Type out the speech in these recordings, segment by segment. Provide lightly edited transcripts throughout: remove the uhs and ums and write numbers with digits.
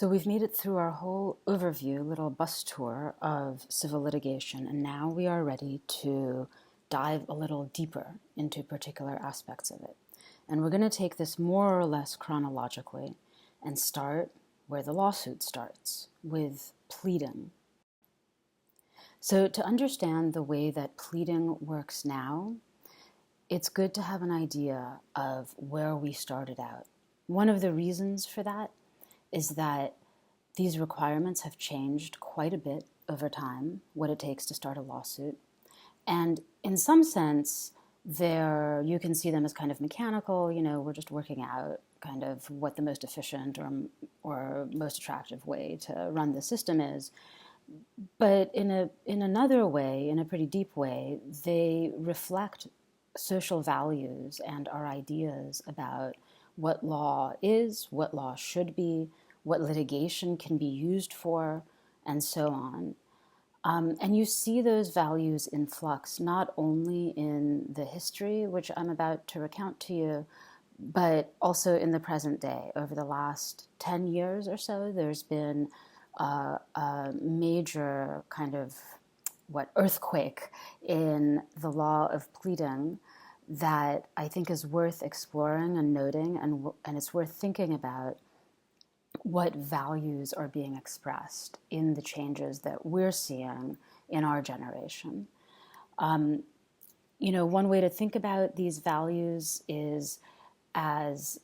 So we've made it through our whole overview, little bus tour of civil litigation, and now we are ready to dive a little deeper into particular aspects of it. And we're going to take this more or less chronologically and start where the lawsuit starts, with pleading. So to understand the way that pleading works now, it's good to have an idea of where we started out. One of the reasons for that is that these requirements have changed quite a bit over time, what it takes to start a lawsuit. And in some sense, you can see them as kind of mechanical, we're just working out kind of what the most efficient or most attractive way to run the system is. But in another way, in a pretty deep way, they reflect social values and our ideas about what law is, what law should be, what litigation can be used for, and so on. And you see those values in flux, not only in the history, which I'm about to recount to you, but also in the present day. Over the last 10 years or so, there's been a major kind of earthquake in the law of pleading that I think is worth exploring and noting, and it's worth thinking about what values are being expressed in the changes that we're seeing in our generation. One way to think about these values is as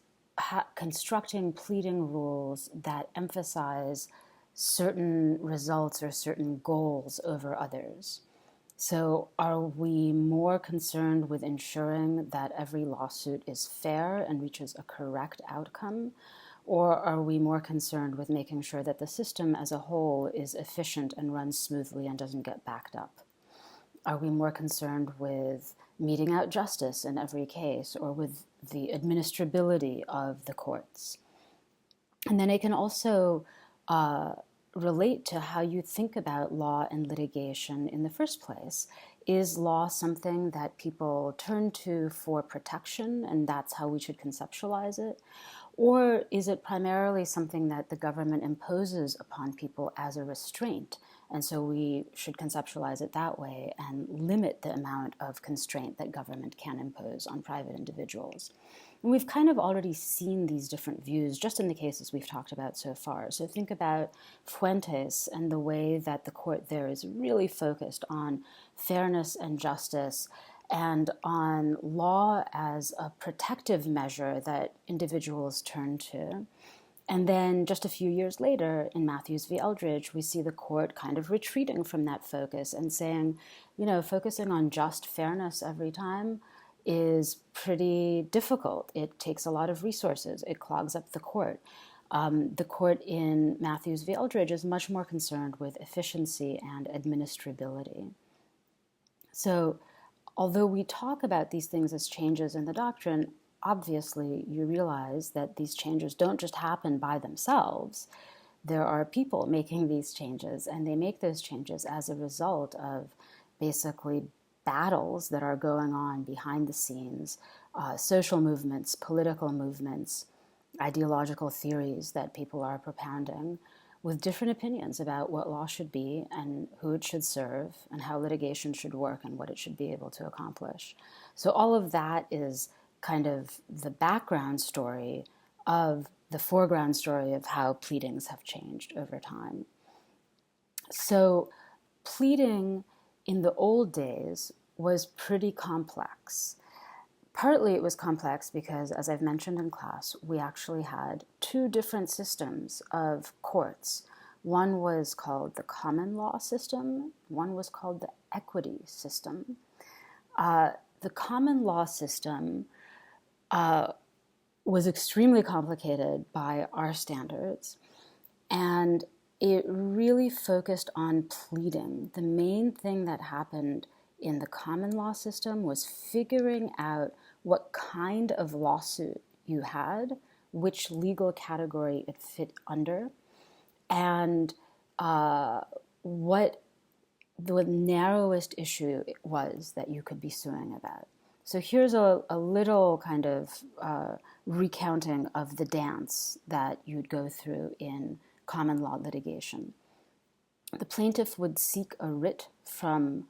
constructing pleading rules that emphasize certain results or certain goals over others. So are we more concerned with ensuring that every lawsuit is fair and reaches a correct outcome? Or are we more concerned with making sure that the system as a whole is efficient and runs smoothly and doesn't get backed up? Are we more concerned with meting out justice in every case, or with the administrability of the courts? And then it can also relate to how you think about law and litigation in the first place. Is law something that people turn to for protection, and that's how we should conceptualize it? Or is it primarily something that the government imposes upon people as a restraint? And so we should conceptualize it that way and limit the amount of constraint that government can impose on private individuals. And we've kind of already seen these different views just in the cases we've talked about so far. So think about Fuentes and the way that the court there is really focused on fairness and justice and on law as a protective measure that individuals turn to. And then just a few years later, in Matthews v. Eldridge, we see the court kind of retreating from that focus and saying, focusing on just fairness every time is pretty difficult. It takes a lot of resources. It clogs up the court. The court in Matthews v. Eldridge is much more concerned with efficiency and administrability. So although we talk about these things as changes in the doctrine, obviously you realize that these changes don't just happen by themselves. There are people making these changes, and they make those changes as a result of basically battles that are going on behind the scenes, social movements, political movements, ideological theories that people are propounding with different opinions about what law should be and who it should serve and how litigation should work and what it should be able to accomplish. So all of that is kind of the background story of the foreground story of how pleadings have changed over time. So pleading in the old days was pretty complex. Partly it was complex because, as I've mentioned in class, we actually had two different systems of courts. One was called the common law system, one was called the equity system. The common law system was extremely complicated by our standards, and it really focused on pleading. The main thing that happened in the common law system was figuring out what kind of lawsuit you had, which legal category it fit under, and what the narrowest issue was that you could be suing about. So here's a little kind of recounting of the dance that you'd go through in common law litigation. The plaintiff would seek a writ from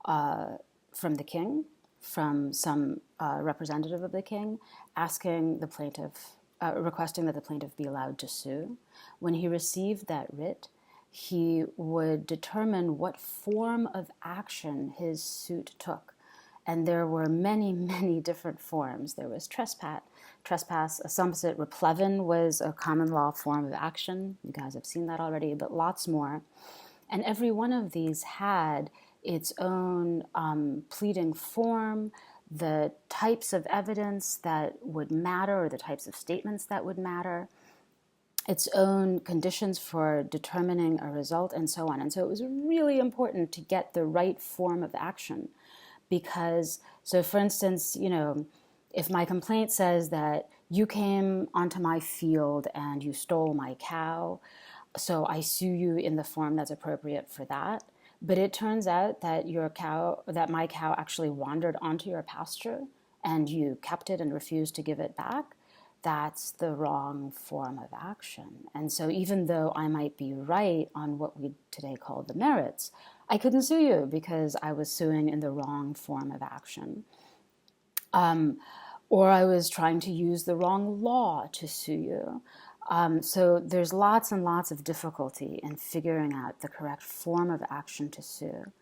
the king, from some representative of the king, asking the plaintiff, requesting that the plaintiff be allowed to sue. When he received that writ, he would determine what form of action his suit took. And there were many, many different forms. There was trespass, assumpsit, replevin was a common law form of action. You guys have seen that already, but lots more. And every one of these had its own pleading form, the types of evidence that would matter, or the types of statements that would matter, its own conditions for determining a result, and so on. And so it was really important to get the right form of action. Because, so for instance, if my complaint says that you came onto my field and you stole my cow, so I sue you in the form that's appropriate for that. But it turns out that my cow actually wandered onto your pasture and you kept it and refused to give it back. That's the wrong form of action. And so even though I might be right on what we today call the merits, I couldn't sue you because I was suing in the wrong form of action. Or I was trying to use the wrong law to sue you. So there's lots and lots of difficulty in figuring out the correct form of action to sue.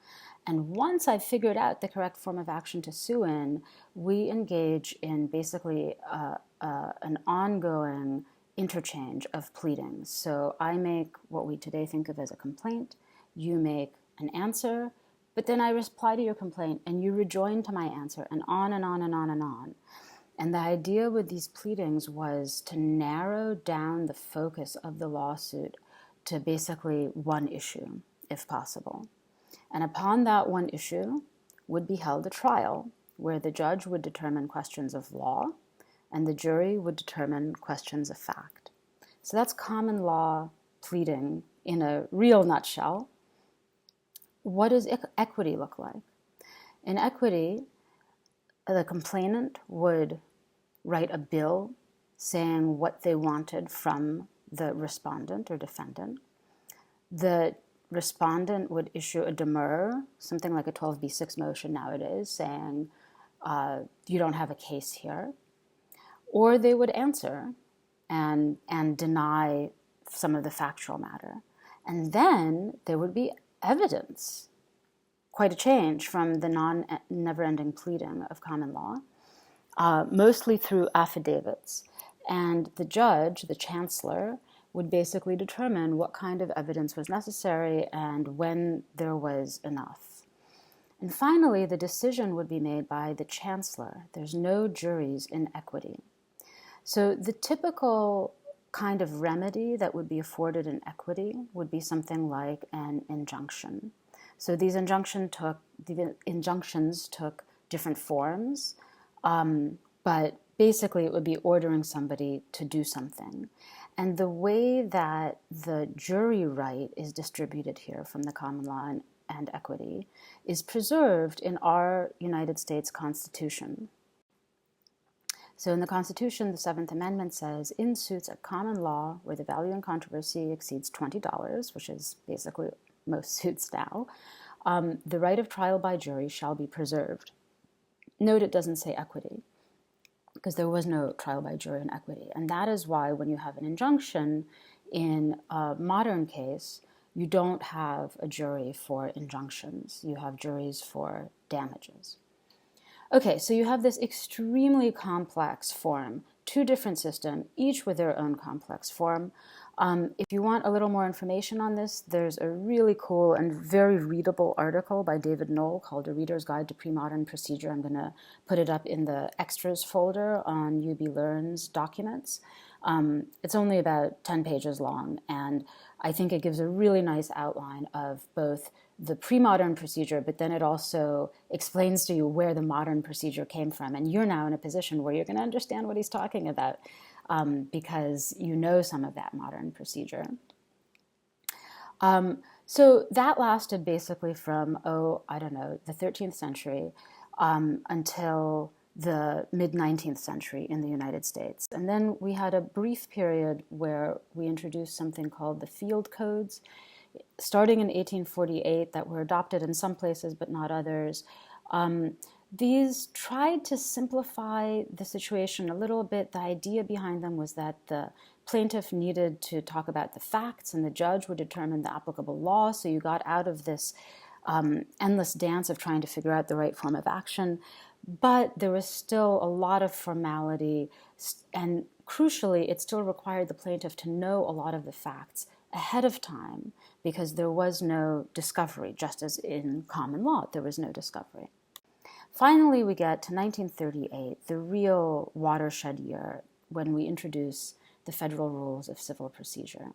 And once I've figured out the correct form of action to sue in, we engage in basically an ongoing interchange of pleadings. So I make what we today think of as a complaint, you make an answer, but then I reply to your complaint and you rejoin to my answer, and on and on and on and on. And the idea with these pleadings was to narrow down the focus of the lawsuit to basically one issue, if possible. And upon that one issue would be held a trial where the judge would determine questions of law and the jury would determine questions of fact. So that's common law pleading in a real nutshell. What does equity look like? In equity, the complainant would write a bill saying what they wanted from the respondent or defendant. The respondent would issue a demurrer, something like a 12b6 motion nowadays, saying you don't have a case here. Or they would answer and deny some of the factual matter. And then there would be evidence, quite a change from the never-ending pleading of common law, mostly through affidavits. And the judge, the chancellor, would basically determine what kind of evidence was necessary and when there was enough. And finally, the decision would be made by the chancellor. There's no juries in equity. So the typical kind of remedy that would be afforded in equity would be something like an injunction. So these injunctions took different forms, but basically it would be ordering somebody to do something. And the way that the jury right is distributed here from the common law and equity is preserved in our United States Constitution. So in the Constitution, the Seventh Amendment says, in suits at common law where the value in controversy exceeds $20, which is basically most suits now, the right of trial by jury shall be preserved. Note it doesn't say equity, because there was no trial by jury in equity. And that is why when you have an injunction in a modern case, you don't have a jury for injunctions. You have juries for damages. Okay, so you have this extremely complex form, two different systems, each with their own complex form. If you want a little more information on this, there's a really cool and very readable article by David Knoll called A Reader's Guide to Pre-Modern Procedure. I'm going to put it up in the extras folder on UB Learn's documents. It's only about 10 pages long, and I think it gives a really nice outline of both the pre-modern procedure, but then it also explains to you where the modern procedure came from. And you're now in a position where you're going to understand what he's talking about because you know some of that modern procedure. So that lasted basically from, the 13th century until the mid-19th century in the United States. And then we had a brief period where we introduced something called the Field Codes, starting in 1848, that were adopted in some places but not others. These tried to simplify the situation a little bit. The idea behind them was that the plaintiff needed to talk about the facts and the judge would determine the applicable law. So you got out of this endless dance of trying to figure out the right form of action. But there was still a lot of formality, and crucially, it still required the plaintiff to know a lot of the facts ahead of time because there was no discovery, just as in common law, there was no discovery. Finally, we get to 1938, the real watershed year, when we introduce the Federal Rules of Civil Procedure.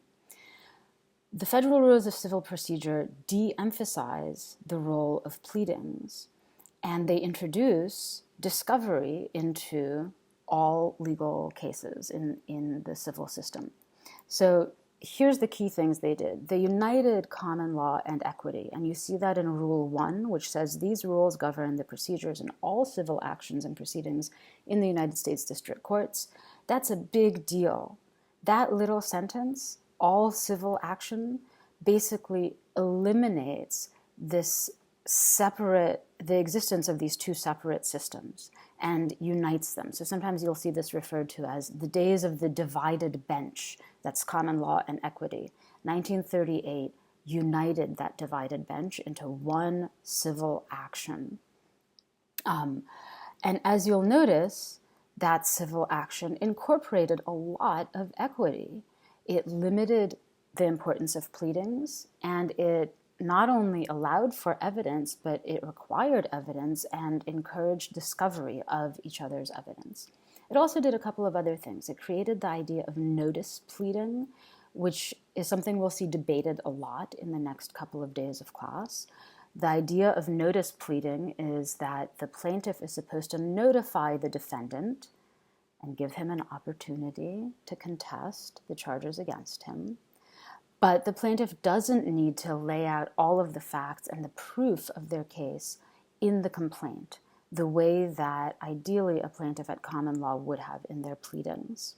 The Federal Rules of Civil Procedure de-emphasize the role of pleadings, and they introduce discovery into all legal cases in the civil system. So here's the key things they did. They united common law and equity, and you see that in Rule 1, which says these rules govern the procedures in all civil actions and proceedings in the United States District Courts. That's a big deal. That little sentence, all civil action, basically eliminates the existence of these two separate systems and unites them. So sometimes you'll see this referred to as the days of the divided bench. That's common law and equity. 1938 united that divided bench into one civil action. And as you'll notice, that civil action incorporated a lot of equity. It limited the importance of pleadings, and it not only allowed for evidence, but it required evidence and encouraged discovery of each other's evidence. It also did a couple of other things. It created the idea of notice pleading, which is something we'll see debated a lot in the next couple of days of class. The idea of notice pleading is that the plaintiff is supposed to notify the defendant and give him an opportunity to contest the charges against him. But the plaintiff doesn't need to lay out all of the facts and the proof of their case in the complaint, the way that ideally a plaintiff at common law would have in their pleadings.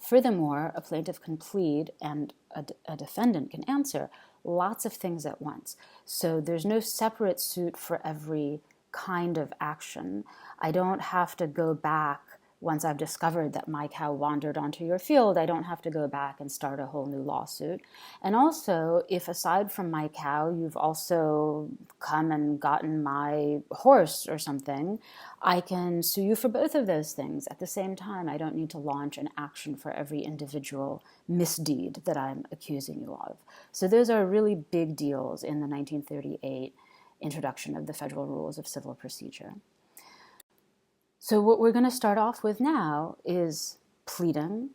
Furthermore, a plaintiff can plead and a defendant can answer lots of things at once. So there's no separate suit for every kind of action. I don't have to go back once I've discovered that my cow wandered onto your field. I don't have to go back and start a whole new lawsuit. And also, if aside from my cow, you've also come and gotten my horse or something, I can sue you for both of those things at the same time. I don't need to launch an action for every individual misdeed that I'm accusing you of. So those are really big deals in the 1938 introduction of the Federal Rules of Civil Procedure. So what we're going to start off with now is pleading,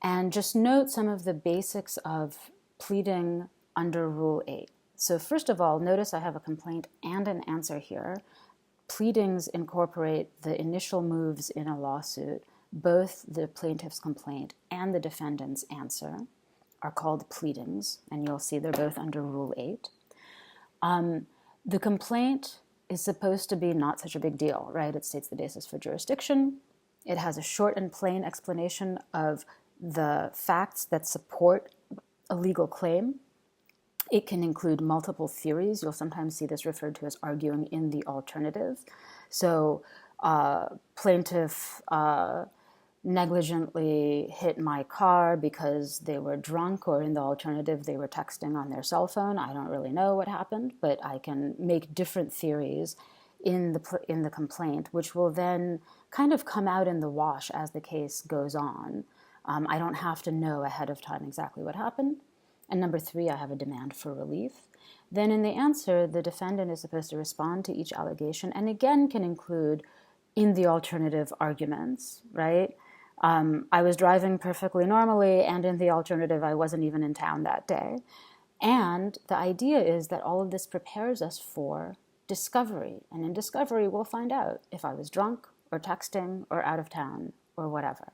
and just note some of the basics of pleading under Rule 8. So first of all, notice I have a complaint and an answer here. Pleadings incorporate the initial moves in a lawsuit. Both the plaintiff's complaint and the defendant's answer are called pleadings, and you'll see they're both under Rule 8. The complaint is supposed to be not such a big deal, right? It states the basis for jurisdiction. It has a short and plain explanation of the facts that support a legal claim. It can include multiple theories. You'll sometimes see this referred to as arguing in the alternative. So plaintiff negligently hit my car because they were drunk, or in the alternative, they were texting on their cell phone. I don't really know what happened, but I can make different theories in the complaint, which will then kind of come out in the wash as the case goes on. I don't have to know ahead of time exactly what happened. And number 3, I have a demand for relief. Then in the answer, the defendant is supposed to respond to each allegation, and again can include in the alternative arguments, right? I was driving perfectly normally, and in the alternative, I wasn't even in town that day. And the idea is that all of this prepares us for discovery. And in discovery, we'll find out if I was drunk or texting or out of town or whatever.